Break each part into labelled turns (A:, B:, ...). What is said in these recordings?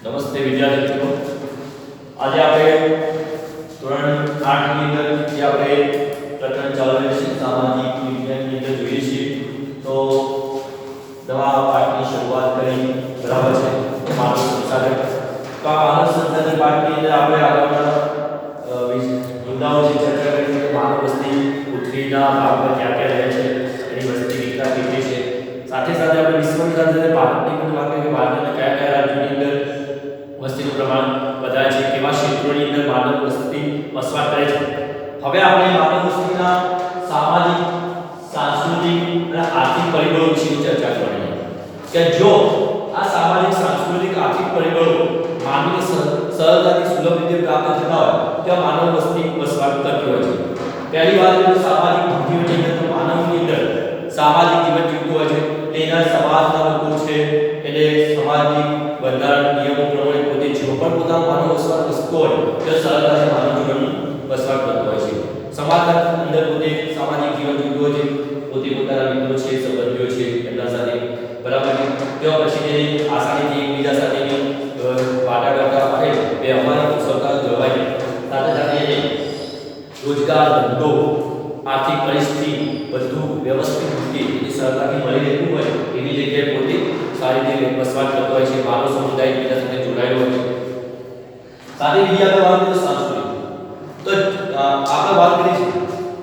A: નમસ્તે વિદ્યાર્થી મિત્રો, આજે આપણે ધોરણ 8 ની અંદર જે આપણે પ્રકરણ ચાલુ રહેશે સામાજિક વિજ્ઞાનની અંદર જોઈએ છીએ તો નવા પાઠની શરૂઆત કરી બરાબર છે માનવ સંસાધન. તો આ માનવ સંસાધન પાઠની અંદર આપણે આગળના મુદ્દાઓ જે ચર્ચા કરી છે માનવ વસ્તી પૃથ્વીના ભાગમાં ક્યાં ક્યાં રહે છે, એની વસ્તી વિસ્તાર કેટલી છે, સાથે સાથે આપણે વિશ્વની સાથે ભારતની પણ વાત કરીએ કે ભારતના કયા કયા રાજ્યોની અંદર વસ્તીનું પ્રમાણ વધારે છે, કેવા ક્ષેત્રોની અંદર માનવ વસ્તી વસવાટ કરે છે. હવે આપણે માનવ વસ્તીના સામાજિક, સાંસ્કૃતિક અને આર્થિક પરિબળો વિશે ચર્ચા કરવાની છે કે જો આ સામાજિક, સાંસ્કૃતિક, આર્થિક પરિબળો માનવીને સરળતાથી સુલભ રીતે પ્રાપ્ત થતા હોય તો માનવ વસ્તી વસવાટ કરતી હોય છે. પહેલી વાત તો સામાજિક માધ્યમની અંદર તો માનવની અંદર સામાજિક જીવન જીવતું હોય છે. તેના સમાજના લોકો છે એટલે સામાજિક બંધારણ નિયમો પ્રમાણે પોતે જો પણ પોતાનો માનવ વસવાટ કરતો હોય તો સરળતાથી માનવ જીવન વસવાટ કરતો હોય છે. સમાજના અંદર પોતે સામાજિક જીવન જીવતું હોય છે, પોતે પોતાના મિત્રો છે, સંબંધીઓ છે એમના સાથે બરાબર છે. તો પછી તે આસાનીથી એકબીજા સાથેની વાટાઘાટ કરે, વ્યવહારિક કુશળતા જળવાય, સાથે સાથે એને રોજગાર, ધંધો, આર્થિક પરિસ્થિતિ બધું વ્યવસ્થિત રીતે સરળતાથી મળી રહેતું હોય એવી જગ્યાએ પોતે સારી રીતે વસવાટ કરતો હોય છે. માનવ સમુદાય એકબીજા સાથે જોડાયેલો હોય છે. સાથે બીજી આપણે વાત કરીએ સાંસ્કૃતિક, તો આપણે વાત કરીએ છીએ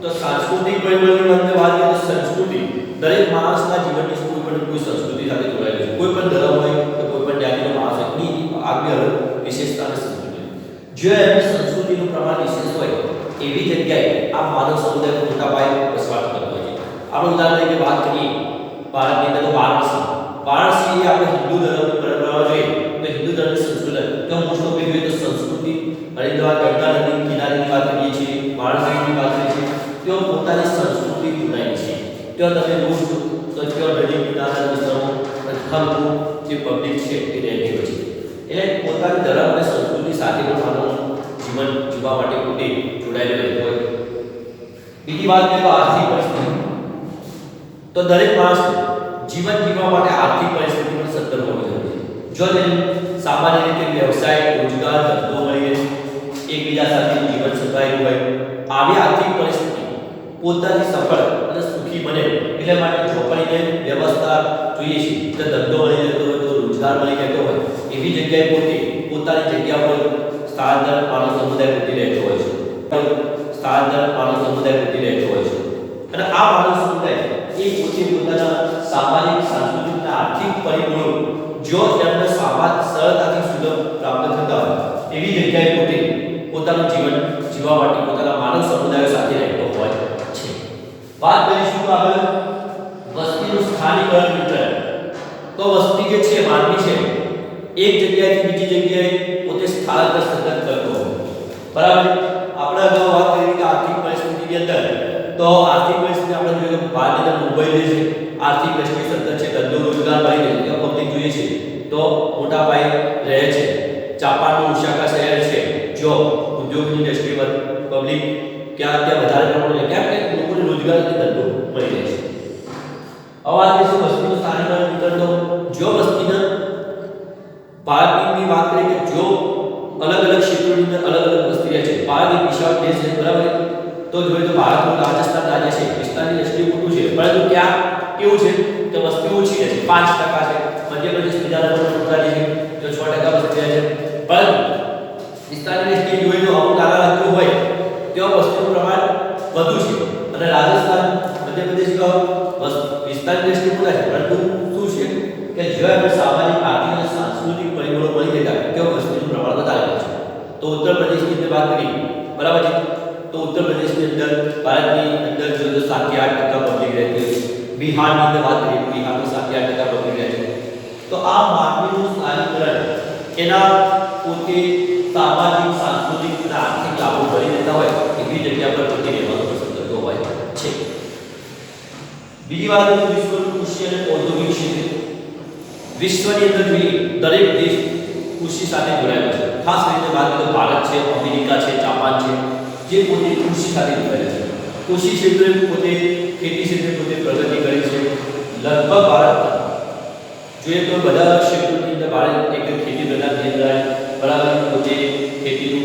A: તો સાંસ્કૃતિક પરિબળની અંદર વાત કરીએ તો સંસ્કૃતિ દરેક માણસના જીવનની કોઈ સંસ્કૃતિ સાથે જોડાયેલી છે. કોઈ પણ ધર્મ હોય કે કોઈ પણ જાતિનો માણસ હોય એની આગવી અલગ વિશેષતા અને સંસ્કૃતિ, જો એની સંસ્કૃતિનું પ્રમાણ વિશેષ હોય એવી જગ્યાએ આ માનવ સમુદાય મોટા પાયે વસવાટ કરતો હોય છે. આપણે ઉદાહરણ તરીકે વાત કરીએ ભારતની અંદર તો વારાણસી, વારાણસી આપણે હિન્દુ ધર્મની પરંપરાઓ જોઈએ તો હિન્દુ ધર્મની સંસ્કૃતિ તો મોસ્ટ ઓફ જોઈએ તો સંસ્કૃતિ હરિદ્વાર ગંગા નદી કિનારેની વાત કરીએ છીએ, વારાણસીની વાત કરીએ છીએ, તેઓ પોતાની સંસ્કૃતિ જોડાયેલી છે. તેઓ તમે રોજ તો તેઓ નદી કિનારા વિસ્તારો હરકુ જે પબ્લિક છે એ રહેતી હોય છે. એટલે પોતાની ધર્મ અને સંસ્કૃતિ સાથે પણ માનવ જીવન જીવવા માટે પોતે જોડાયેલો રહેતો હોય. બીજી વાત કરીએ તો આર્થિક પરિસ્થિતિ, તો દરેક માણસ જીવન જીવવા માટે આર્થિક પરિસ્થિતિ પર સતર્ક હોવી જરૂરી છે. જો તેને સામાન્ય રીતે વ્યવસાય, રોજગાર, ધંધો મળી રહે, એકબીજા સાથે જીવન સંકળાયેલું હોય, આવી આર્થિક પરિસ્થિતિ પોતાની સફળ અને સુખી બને એટલે માટે ચોપડીને વ્યવસ્થા જોઈએ છે કે ધંધો મળી રહેતો હોય તો રોજગાર મળી રહેતો હોય એવી જગ્યાએ પોતે પોતાની જગ્યા પર સ્થળાંતર માનવ સમુદાય પોતે રહેતો હોય છે. સ્થળાંતર માનવ સમુદાય પોતે રહેતો હોય છે અને આ માનવ સમુદાય એ પોતે પોતાના સામાજિક, સાંસ્કૃતિક અને આર્થિક પરિબળો જો તેમને સમાજ સરળતાથી સુલભ પ્રાપ્ત થતા હોય એવી જગ્યાએ પોતે પોતાનું જીવન જીવવા માટે પોતાના માનવ સમુદાયો સાથે રહેતો હોય છે. વાત કરીશું તો આગળ વસ્તીનું સ્થાનિકરણ વિતરણ, તો વસ્તી જે છે માનવી છે એક જગ્યાએથી બીજી જગ્યાએ પોતે સ્થળાંતર સતત કરતો હોય બરાબર. આપણે અગાઉ વાત કરી કે આર્થિક પરિસ્થિતિની અંદર તો આર્થિક પરિસ્થિતિ આપણે જોઈએ તો ભારતની અંદર મુંબઈ જે છે આર્થિક દ્રષ્ટિએ સતત છે, ધંધો રોજગાર મળી રહે છે, પબ્લિક જોઈએ છે તો મોટા પાયે રહે છે. જાપાનનું ઓસાકા શહેર છે, જો ઉદ્યોગની દ્રષ્ટિએ પબ્લિક ક્યાં ત્યાં વધારે પ્રમાણમાં ક્યાં ક્યાં લોકોને રોજગાર અને ધંધો મળી રહે છે. હવે વાત કરીશું વસ્તીનું સ્થાનિકરણ વિતરણ, તો જો વસ્તીના ભારતની વાત કરીએ કે જો અલગ અલગ ક્ષેત્રોની અંદર અલગ અલગ વસ્તી રહે છે. ભારત એક વિશાળ દેશ છે બરાબર, તો જોઈએ તો ભારતનું રાજસ્થાન રાજ્ય છે વિસ્તારની દ્રષ્ટિએ મોટું છે પરંતુ ત્યાં કેવું છે કે વસ્તી ઓછી રહે છે, 5% છે. મધ્યપ્રદેશ બીજા નંબર પર રાજ્ય છે જો 6% વસ્તી રહે છે. પરંતુ વિસ્તારની દ્રષ્ટિએ જોઈએ તો અમુક નાના રાજ્યો હોય ત્યાં વસ્તીનું પ્રમાણ વધુ છે અને રાજસ્થાન, મધ્યપ્રદેશ વિસ્તારની દ્રષ્ટિએ મોટા છે પરંતુ શું છે કે જો આપણે સામાજિક, આર્થિક અને સાંસ્કૃતિક પરિબળો મળી રહેતા ત્યાં વસ્તીનું પ્રમાણ વધારે છે. તો ઉત્તર પ્રદેશની અંદર વાત કરીએ બરાબર છે તો ઉત્તર પ્રદેશની અંદર ભારતની અંદર જોઈએ તો 7 થી 8% પબ્લિક રહેતી હોય છે. બિહારની અંદર વાત કરીએ બિહારમાં 7 થી 8% પબ્લિક રહે છે. તો આ માનવીનું સ્થાનિકરણ એના પોતે સામાજિક, સાંસ્કૃતિક અને આર્થિક લાભો મળી રહેતા હોય એવી જગ્યા પર પોતે રહેવાનું પસંદ કરતો હોય છે. બીજી વાત છે વિશ્વનું કૃષિ અને ઔદ્યોગિક ક્ષેત્ર. વિશ્વની અંદર જોઈએ દરેક દેશ કૃષિ સાથે જોડાયેલો છે. ખાસ કરીને વાત કરીએ તો ભારત છે, અમેરિકા છે, જાપાન છે જે પોતે કૃષિ સાથે જોડાયેલા છે. કૃષિ ક્ષેત્રે પોતે ખેતી ક્ષેત્રે પોતે પ્રગતિ કરી છે. લગભગ ભારત જોઈએ તો બધા ક્ષેત્રોની અંદર ભારત એક ખેતી પહેલાં ધ્યાન બરાબર પોતે ખેતીનું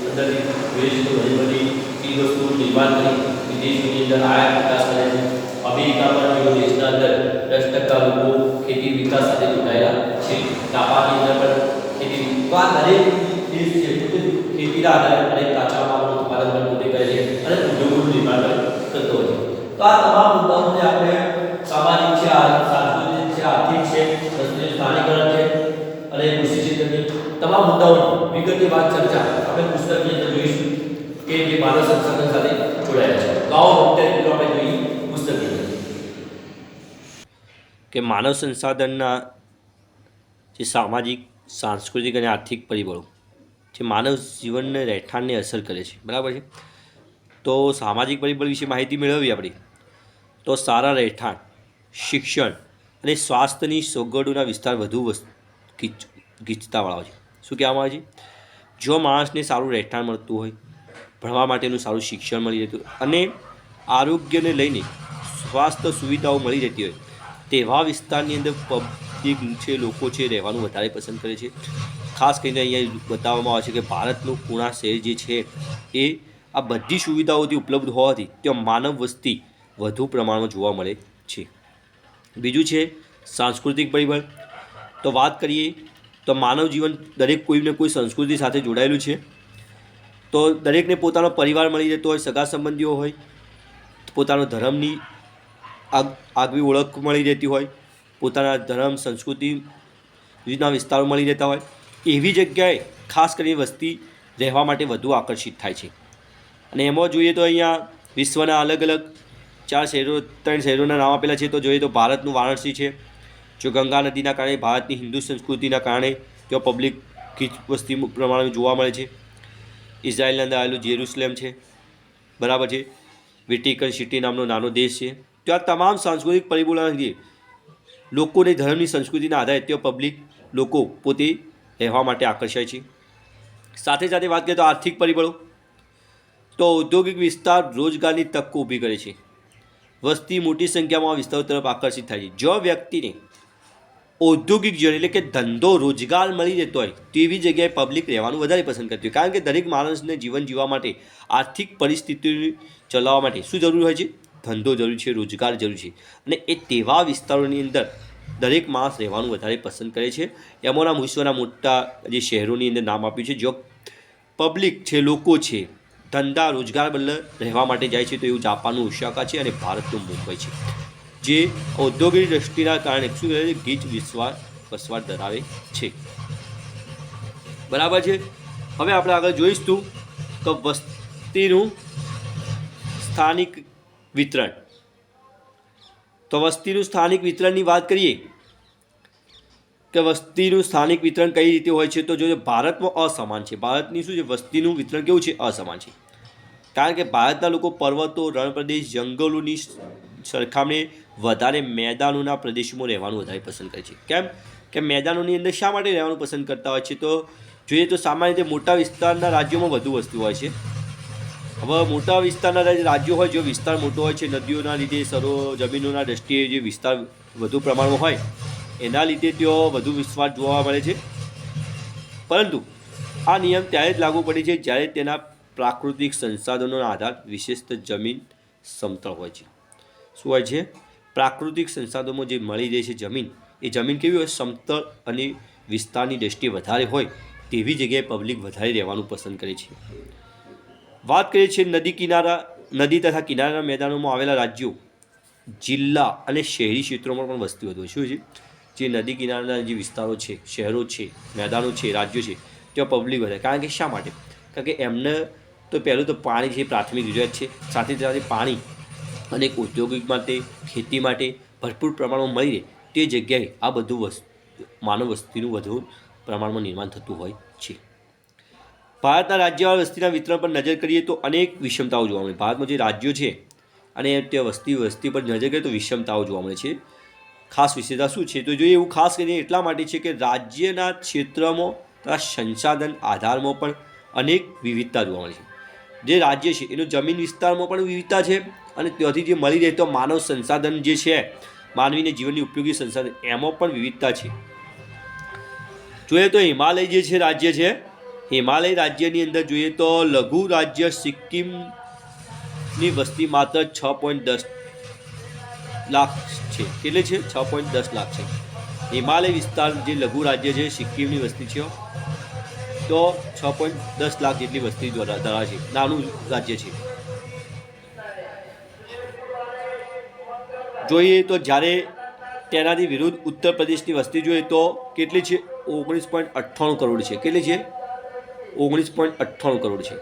A: અંદરથી વેસ્ટ ઘણી બધી ચીજ વસ્તુઓ નિર્માણ કરી વિદેશોની અંદર આયાત વિકાસ કરે છે. અમેરિકા પણ જેઓ દેશના અંદર 10% લોકો ખેતી વિકાસ સાથે જોડાયેલા છે. જાપાનની અંદર પણ ખેતી વિકાસ દરેક દેશ છે પોતે ખેતીના આધારે અનેક કાચા માલનું ઉત્પાદન પણ પોતે કરે છે અને ઉદ્યોગોનું નિર્માણ કરતો હોય છે. તો આ તમામ મુદ્દાઓને આપણે સામાજિક છે, સાંસ્કૃતિક છે, આર્થિક છે, સ્થાનિકરણ છે અને કૃષિ ક્ષેત્રની તમામ મુદ્દાઓની વિગતવાર ચર્ચા આપણે પુસ્તકની અંદર જોઈશું કે જે માનવ સંસાધન સાથે જોડાયેલા છે. તો આવો અત્યારે આપણે જોઈએ પુસ્તકની અંદર
B: કે માનવ સંસાધનના જે સામાજિક, સાંસ્કૃતિક અને આર્થિક પરિબળો જે માનવ જીવનને રહેઠાણને અસર કરે છે, બરાબર છે. તો સામાજિક પરિબળ વિશે માહિતી મેળવવી આપણે તો સારા રહેઠાણ, શિક્ષણ અને સ્વાસ્થ્યની સગવડોના વિસ્તાર વધુ ગીચતાવાળા છે. શું કહેવામાં આવે છે? જો માણસને સારું રહેઠાણ મળતું હોય, ભણવા માટેનું સારું શિક્ષણ મળી રહેતું અને આરોગ્યને લઈને સ્વાસ્થ્ય સુવિધાઓ મળી રહેતી હોય તેવા વિસ્તારની અંદર પબ્લિક છે, લોકો છે, રહેવાનું વધારે પસંદ કરે છે. ખાસ કરીને અહીંયા બતાવવામાં આવે છે કે ભારતનું પૂણા શહેર જે છે એ આ બધી સુવિધાઓથી ઉપલબ્ધ હોવાથી ત્યાં માનવ વસ્તી વધુ પ્રમાણમાં જોવા મળે છે. બીજું છે સાંસ્કૃતિક પરિબળ. તો વાત કરીએ તો માનવ જીવન દરેક કોઈને કોઈ સંસ્કૃતિ સાથે જોડાયેલું છે. તો દરેકને પોતાનો પરિવાર મળી રહેતો હોય, સગા સંબંધીઓ હોય, પોતાનો ધર્મની આગવી ઓળખ મળી રહેતી હોય, પોતાના ધર્મ, સંસ્કૃતિ વિવિધના વિસ્તારો મળી રહેતા હોય એવી જગ્યાએ ખાસ કરીને વસ્તી રહેવા માટે વધુ આકર્ષિત થાય છે. અને એમાં જોઈએ તો અહીંયા વિશ્વના અલગ અલગ 3 શહેરોના નામ આપેલા છે. તો જોઈએ તો ભારતનું વારાણસી છે, જો ગંગા નદીના કારણે ભારતની હિન્દુ સંસ્કૃતિના કારણે ત્યાં પબ્લિક વસ્તી પ્રમાણે જોવા મળે છે. ઇઝરાયલના અંદર આવેલું જેરુસલેમ છે, બરાબર છે. વેટિકન સિટી નામનો નાનો દેશ છે. તો આ તમામ સાંસ્કૃતિક પરિબળોના લીધે લોકોને ધર્મની સંસ્કૃતિના આધારે ત્યાં પબ્લિક લોકો પોતે રહેવા માટે આકર્ષાય છે. સાથે સાથે વાત કરીએ તો આર્થિક પરિબળો. તો ઔદ્યોગિક વિસ્તાર રોજગારની તકો ઊભી કરે છે. વસ્તી મોટી સંખ્યામાં વિસ્તારો તરફ આકર્ષિત થાય છે. જો વ્યક્તિને ઔદ્યોગિક જીવન એટલે કે ધંધો, રોજગાર મળી રહેતો હોય તેવી જગ્યાએ પબ્લિક રહેવાનું વધારે પસંદ કરતી હોય. કારણ કે દરેક માણસને જીવન જીવવા માટે, આર્થિક પરિસ્થિતિ ચલાવવા માટે શું જરૂર હોય છે? ધંધો જરૂરી છે, રોજગાર જરૂરી છે. અને એ તેવા વિસ્તારોની અંદર દરેક માણસ રહેવાનું વધારે પસંદ કરે છે. એમાંના વિશ્વના મોટા જે શહેરોની અંદર નામ આપ્યું છે, જો પબ્લિક છે, લોકો છે, ધંધા રોજગાર બદલે રહેવા માટે જાય છે તો એવું જાપાનનું ઓસાકા છે અને ભારતનું મુંબઈ છે, જે ઔદ્યોગિક દ્રષ્ટિના કારણે શું કહે છે? ગીચ વસવાટ ધરાવે છે. બરાબર છે. હવે આપણે આગળ જોઈશું તો વસ્તીનું સ્થાનિક વિતરણ. તો વસ્તીનું સ્થાનિક વિતરણની વાત કરીએ કે વસ્તીનું સ્થાનિક વિતરણ કઈ રીતે હોય છે? તો જો ભારતમાં અસમાન છે. ભારતની શું છે? વસ્તીનું વિતરણ કેવું છે? અસમાન છે. કારણ કે ભારતના લોકો પર્વતો, રણપ્રદેશ, જંગલોની સરખામણીએ વધારે મેદાનોના પ્રદેશોમાં રહેવાનું વધારે પસંદ કરે છે. કેમ કે મેદાનોની અંદર શા માટે રહેવાનું પસંદ કરતા હોય છે? તો જોઈએ તો સામાન્ય રીતે મોટા વિસ્તારના રાજ્યોમાં વધુ વસ્તી હોય છે. હવે મોટા વિસ્તારના રાજ્યો હોય, જો વિસ્તાર મોટો હોય છે, નદીઓના લીધે, જમીનોના દ્રષ્ટિએ જે વિસ્તાર વધુ પ્રમાણમાં હોય એના લીધે ત્યાં વધુ વિશ્વાસ જોવા મળે છે. પરંતુ આ નિયમ ત્યારે જ લાગુ પડે છે જ્યારે તેના પ્રાકૃતિક સંસાધનોના આધાર વિશેષત જમીન સમતળ હોય છે. શું હોય છે? પ્રાકૃતિક સંસાધનો જે મળી રહે છે જમીન, એ જમીન કેવી હોય? સમતળ અને વિસ્તારની દ્રષ્ટિએ વધારે હોય તેવી જગ્યાએ પબ્લિક વધારે રહેવાનું પસંદ કરે છે. વાત કરીએ છીએ નદી તથા કિનારાના મેદાનોમાં આવેલા રાજ્યો, જિલ્લા અને શહેરી ક્ષેત્રોમાં પણ વસ્તી વધુ શું છે? જે નદી કિનારાના જે વિસ્તારો છે, શહેરો છે, મેદાનો છે, રાજ્યો છે, ત્યાં પબ્લિક વધારે. કારણ કે શા માટે? કારણ કે એમને તો પહેલું તો પાણી છે, પ્રાથમિક જરૂરિયાત છે. સાથે સાથે પાણી અને ઔદ્યોગિક માટે, ખેતી માટે ભરપૂર પ્રમાણમાં મળી રહે તે જગ્યાએ આ બધું માનવ વસ્તીનું વધુ પ્રમાણમાં નિર્માણ થતું હોય છે. ભારતના રાજ્યવાળ વસ્તીના વિતરણ પર નજર કરીએ તો અનેક વિષમતાઓ જોવા મળે. ભારતમાં જે રાજ્યો છે અને ત્યાં વસ્તી પર નજર કરીએ તો વિષમતાઓ જોવા મળે છે. ખાસ વિશેષતા શું છે? તો જોઈએ એવું ખાસ કરીને એટલા માટે છે કે રાજ્યના ક્ષેત્રમાં તથા સંસાધન આધારમાં પણ અનેક વિવિધતા જોવા મળે છે. જે રાજ્ય છે એનો જમીન વિસ્તારમાં પણ વિવિધતા છે અને ત્યાંથી જે મળી રહેતો માનવ સંસાધન જે છે, માનવીને જીવનની ઉપયોગી સંસાધન, એમાં પણ વિવિધતા છે. જોઈએ તો હિમાલય જે છે રાજ્ય છે, હિમાલય રાજ્યની અંદર જોઈએ તો લઘુ રાજ્ય સિક્કિમની વસ્તી માત્ર 6.10 લાખ છે. કેટલી છે? 6.10 લાખ છે. હિમાલય વિસ્તાર જે લઘુ રાજ્ય છે સિક્કિમની વસ્તી છે તો 6.10 લાખ જેટલી વસ્તી ધરાવે છે. નાનું રાજ્ય છે. જોઈએ તો જ્યારે તેનાથી વિરુદ્ધ ઉત્તર પ્રદેશની વસ્તી જોઈએ તો કેટલી છે? 19.98 કરોડ છે. કેટલી છે? 19.98 કરોડ છે.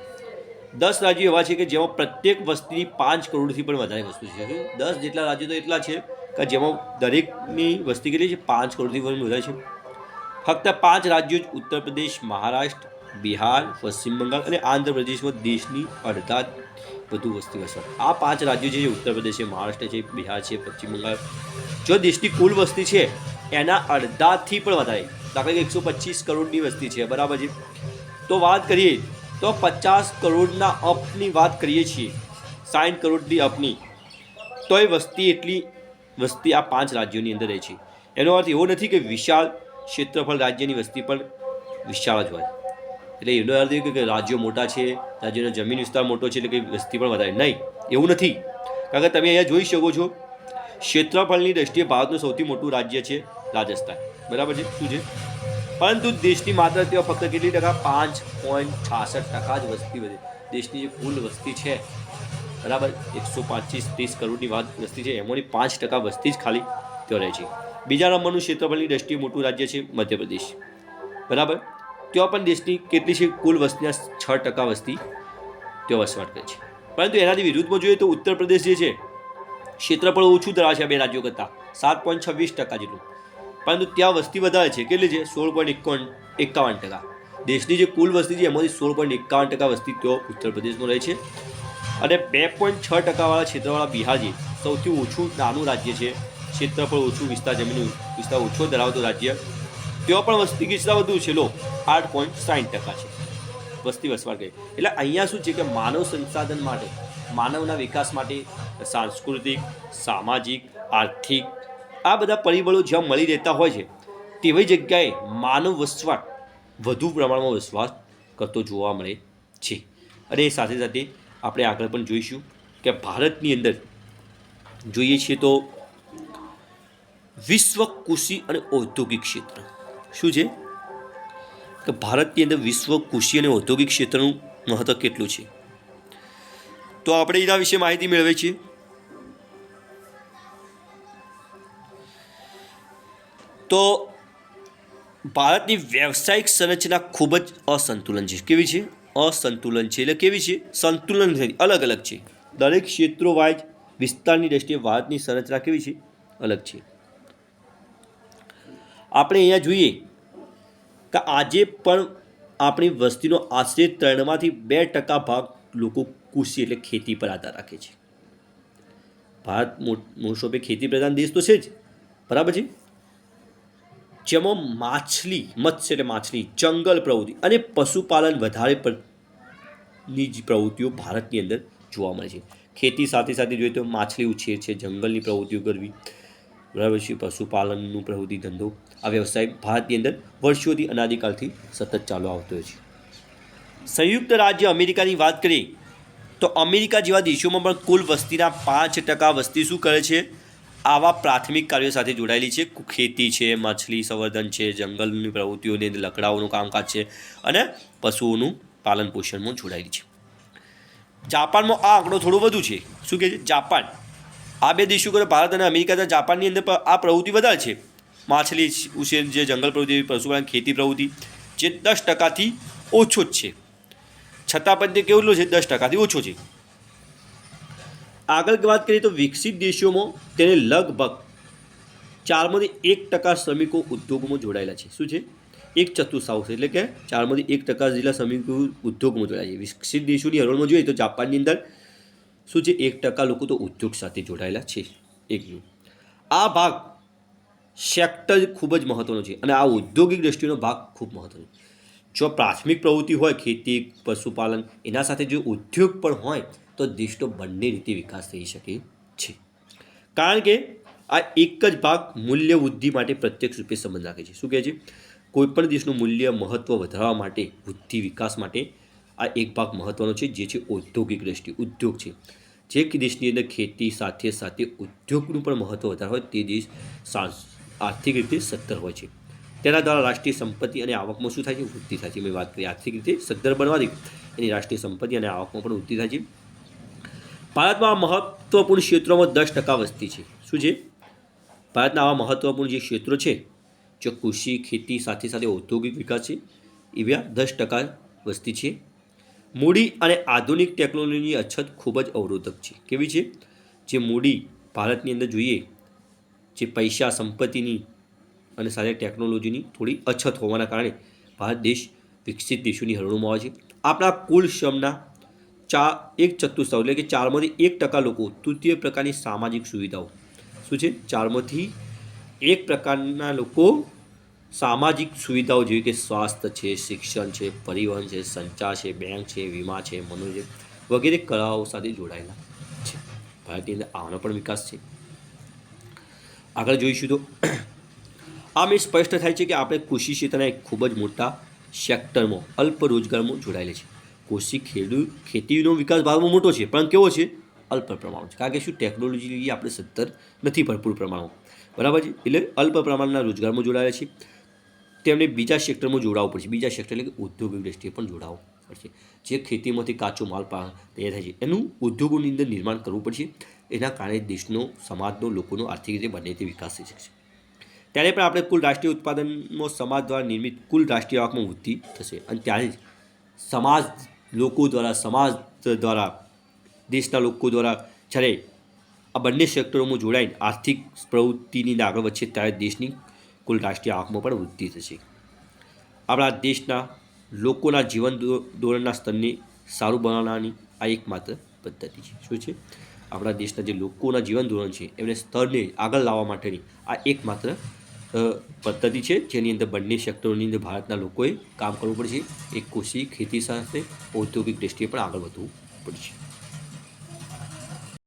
B: 10 રાજ્યો એવા છે કે જેમાં પ્રત્યેક વસ્તીની 5 કરોડથી પણ વધારે વસ્તુ છે. 10 જેટલા રાજ્યો તો એટલા છે કે જેમાં દરેકની વસ્તી કેટલી છે? 5 કરોડથી પણ વધારે છે. ફક્ત 5 રાજ્યો જ ઉત્તર પ્રદેશ, મહારાષ્ટ્ર, બિહાર, પશ્ચિમ બંગાળ અને આંધ્રપ્રદેશમાં દેશની અડધા વધુ વસ્તી વસવાટ. આ 5 રાજ્યો છે, ઉત્તર પ્રદેશ છે, મહારાષ્ટ્ર છે, બિહાર છે, પશ્ચિમ બંગાળ, જો દેશની કુલ વસ્તી છે એના અડધાથી પણ વધારે, દાખલા કે 125 કરોડની વસ્તી છે, બરાબર છે. તો વાત કરીએ તો 50 કરોડના અપની વાત કરીએ છીએ, 60 કરોડની અપની, તો એ વસ્તી એટલી વસ્તી આ 5 રાજ્યોની અંદર રહે છે. એનો અર્થ એવો નથી કે વિશાળ ક્ષેત્રફળ રાજ્યની વસ્તી પણ વિશાળ જ હોય, એટલે એનો અર્થ એ કે રાજ્યો મોટા છે, રાજ્યનો જમીન વિસ્તાર મોટો છે એટલે કે વસ્તી પણ વધારે, નહીં, એવું નથી. કારણ કે તમે અહીંયા જોઈ શકો છો ક્ષેત્રફળની દ્રષ્ટિએ ભારતનું સૌથી મોટું રાજ્ય છે રાજસ્થાન, બરાબર છે. શું છે? પરંતુ દેશની માત્ર તેઓ ફક્ત કેટલી ટકા? 5.66% જ વસ્તી વધે. દેશની જે કુલ વસ્તી છે, બરાબર, 125-30 કરોડની વસ્તી છે, એમાંની 5% વસ્તી જ ખાલી તેઓ રહે છે. બીજા નંબરનું ક્ષેત્રફળની દ્રષ્ટિએ મોટું રાજ્ય છે મધ્યપ્રદેશ, બરાબર. ત્યાં પણ દેશની કેટલી છે? કુલ વસ્તીના 6% વસ્તી તેઓ વસવાટ કરે છે. પરંતુ એનાથી વિરુદ્ધમાં જોઈએ તો ઉત્તર પ્રદેશ જે છે ક્ષેત્રફળ ઓછું ધરાવે છે બે રાજ્યો કરતાં, 7.26% જેટલું, પરંતુ ત્યાં વસ્તી વધારે છે. કેટલી છે? 16.51%. દેશની જે કુલ વસ્તી છે એમાંથી 16.51% વસ્તી તેઓ ઉત્તર પ્રદેશમાં રહે છે. અને 2.6% વાળા ક્ષેત્રવાળા બિહાર જે સૌથી ઓછું નાનું રાજ્ય છે, ક્ષેત્રફળ ઓછું, વિસ્તાર જમીન વિસ્તાર ઓછો ધરાવતું રાજ્ય, તેઓ પણ વસ્તી કિસ્સા વધુ છે. લો, 8.60% છે વસ્તી વસવાટ કરી. એટલે અહીંયા શું છે કે માનવ સંસાધન માટે, માનવના વિકાસ માટે સાંસ્કૃતિક, સામાજિક, આર્થિક આ બધા પરિબળો જ્યાં મળી રહેતા હોય છે તેવી જગ્યાએ માનવ વસવાટ વધુ પ્રમાણમાં વસવાટ કરતો જોવા મળે છે. અને એ સાથે સાથે આપણે આગળ પણ જોઈશું કે ભારતની અંદર જોઈએ છીએ તો વિશ્વ કૃષિ અને ઔદ્યોગિક ક્ષેત્ર શું છે કે ભારતની અંદર વિશ્વ કૃષિ અને ઔદ્યોગિક ક્ષેત્રનું મહત્ત્વ કેટલું છે, તો આપણે એના વિશે માહિતી મેળવીએ છીએ. તો ભારતની વ્યવસાયિક સંરચના ખૂબ જ અસંતુલન છે. કેવી છે? અસંતુલન છે. એટલે કેવી છે? સંતુલન નથી, અલગ અલગ છે. દરેક ક્ષેત્રો વાઇઝ વિસ્તારની દ્રષ્ટિએ ભારતની સંરચના કેવી છે? અલગ છે. આપણે અહીંયા જોઈએ કે આજે પણ આપણી વસ્તીનો આશરે 3% ભાગ લોકો કૃષિ એટલે ખેતી પર આધાર રાખે છે. ભારત મોસ્ટ ઓફ ખેતી પ્રધાન દેશ તો છે જ, બરાબર છે. જેમાં માછલી, મત્સ્ય એટલે માછલી, જંગલ પ્રવૃત્તિ અને પશુપાલન વધારે ની જ પ્રવૃત્તિઓ ભારતની અંદર જોવા મળે છે. ખેતી સાથે સાથે જોઈએ તો માછલી ઉછેર છે, જંગલની પ્રવૃત્તિઓ કરવી, બરાબર છે, પશુપાલનનું પ્રવૃત્તિ ધંધો, આ વ્યવસાય ભારતની અંદર વર્ષોથી અનાદિકાળથી સતત ચાલુ આવતો હોય છે. સંયુક્ત રાજ્ય અમેરિકાની વાત કરીએ તો અમેરિકા જેવા દેશોમાં પણ કુલ વસ્તીના 5% વસ્તી શું કરે છે? આવા પ્રાથમિક કાર્યો સાથે જોડાયેલી છે. ખેતી છે, માછલી સંવર્ધન છે, જંગલની પ્રવૃત્તિઓની અંદર લકડાઓનું કામકાજ છે અને પશુઓનું પાલન પોષણમાં જોડાયેલી છે. જાપાનમાં આ આંકડો થોડો વધુ છે. શું કહે છે? જાપાન, આ બે દેશો કરે ભારત અને અમેરિકા, જાપાનની અંદર આ પ્રવૃત્તિ વધારે છે. માછલી ઉછેર, જે જંગલ પ્રવૃત્તિ, પશુપાલન, ખેતી પ્રવૃત્તિ જે 10%થી ઓછો જ છે. છતાં પણ તે કેવું છે? 10%થી ઓછો છે. આગળ વાત કરીએ તો વિકસિત દેશોમાં તેને લગભગ 4% શ્રમિકો ઉદ્યોગોમાં જોડાયેલા છે. શું છે? 1/4, એટલે કે 4% જેટલા શ્રમિકો ઉદ્યોગમાં જોડાયેલા છે. વિકસિત દેશોની હરોળમાં જોઈએ તો જાપાનની અંદર શું છે? 1% લોકો તો ઉદ્યોગ સાથે જોડાયેલા છે. આ ભાગ સેક્ટર ખૂબ જ મહત્વનો છે અને આ ઔદ્યોગિક દ્રષ્ટિનો ભાગ ખૂબ મહત્વનો છે. જો પ્રાથમિક પ્રવૃત્તિ હોય ખેતી, પશુપાલન, એના સાથે જો ઉદ્યોગ પણ હોય તો દેશનો બંને રીતે વિકાસ થઈ શકે છે. કારણ કે આ એક જ ભાગ મૂલ્ય વૃદ્ધિ માટે પ્રત્યક્ષ રૂપે સંબંધ રાખે છે. શું કહે છે? કોઈપણ દેશનું મૂલ્ય મહત્ત્વ વધારવા માટે વૃદ્ધિ વિકાસ માટે આ એક ભાગ મહત્ત્વનો છે, જે છે ઔદ્યોગિક દ્રષ્ટિ. ઉદ્યોગ છે જે દેશની અંદર ખેતી સાથે સાથે ઉદ્યોગનું પણ મહત્ત્વ વધારે હોય તે દેશ આર્થિક રીતે સદ્ધર હોય છે. તેના દ્વારા રાષ્ટ્રીય સંપત્તિ અને આવકમાં શું થાય છે? વૃદ્ધિ થાય છે. મેં વાત કરી આર્થિક રીતે સદ્ધર બનવાથી એની રાષ્ટ્રીય સંપત્તિ અને આવકમાં પણ વૃદ્ધિ થાય છે. ભારતમાં મહત્ત્વપૂર્ણ ક્ષેત્રોમાં 10% વસ્તી છે. શું છે? ભારતના આવા મહત્ત્વપૂર્ણ જે ક્ષેત્રો છે, જો કૃષિ ખેતી સાથે સાથે ઔદ્યોગિક વિકાસ છે, એવા 10% વસ્તી છે. મૂડી અને આધુનિક ટેકનોલોજીની અછત ખૂબ જ અવરોધક છે. કેવી છે? જે મૂડી ભારતની અંદર જોઈએ, જે પૈસા સંપત્તિની અને સાથે ટેકનોલોજીની થોડી અછત હોવાના કારણે ભારત દેશ વિકસિત દેશોની હરોળમાં આવે છે. આપણા કુલ શ્રમના 1/4 એટલે કે 4% લોકો તૃતીય પ્રકારની સામાજિક સુવિધાઓ, શું છે? 4 પ્રકારના લોકો સામાજિક સુવિધાઓ જેવી કે સ્વાસ્થ્ય છે, શિક્ષણ છે, પરિવહન છે, સંચાર છે, બેંક છે, વીમા છે, મનોરંજન વગેરે કળાઓ સાથે જોડાયેલા છે. ભારતની અંદર આનો પણ વિકાસ છે. આગળ જોઈશું તો આમ એ સ્પષ્ટ થાય છે કે આપણે કૃષિ ક્ષેત્રના એક ખૂબ જ મોટા સેક્ટરમાં અલ્પ રોજગારમાં જોડાયેલા છે. ખેતીનો વિકાસ ભારતમાં મોટો છે, પણ કેવો છે? અલ્પ પ્રમાણમાં છે. કારણ કે શું? ટેકનોલોજી આપણે સદ્ધર નથી ભરપૂર પ્રમાણમાં, બરાબર છે. એટલે અલ્પ પ્રમાણના રોજગારમાં જોડાયેલા છે. તેમને બીજા સેક્ટરમાં જોડાવવું પડશે. બીજા સેક્ટર એટલે કે ઉદ્યોગિક દ્રષ્ટિએ પણ જોડાવવું પડશે. જે ખેતીમાંથી કાચો માલ તૈયાર થાય છે એનું ઉદ્યોગોની અંદર નિર્માણ કરવું પડશે. એના કારણે દેશનો, સમાજનો, લોકોનો આર્થિક રીતે બંને રીતે વિકાસ થઈ શકશે. ત્યારે પણ આપણે કુલ રાષ્ટ્રીય ઉત્પાદનમાં સમાજ દ્વારા નિર્મિત કુલ રાષ્ટ્રીય આવકમાં વૃદ્ધિ થશે. અને ત્યારે જ સમાજ દ્વારા દેશના લોકો દ્વારા જ્યારે આ બંને સેક્ટરોમાં જોડાઈને આર્થિક પ્રવૃત્તિની આગળ વધશે ત્યારે દેશની કુલ રાષ્ટ્રીય આવકમાં પણ વૃદ્ધિ થશે. આપણા દેશના લોકોના જીવન ધોરણના સ્તરને સારું બનાવવાની આ એકમાત્ર પદ્ધતિ છે. શું છે? આપણા દેશના જે લોકોના જીવન ધોરણ છે એમને સ્તરને આગળ લાવવા માટેની આ એકમાત્ર પદ્ધતિ છે, જેની અંદર બંને સેક્ટરોની અંદર ભારતના લોકોએ કામ કરવું પડશે. એક કૃષિ ખેતી સાથે ઔદ્યોગિક દ્રષ્ટિએ પણ આગળ વધવું પડશે.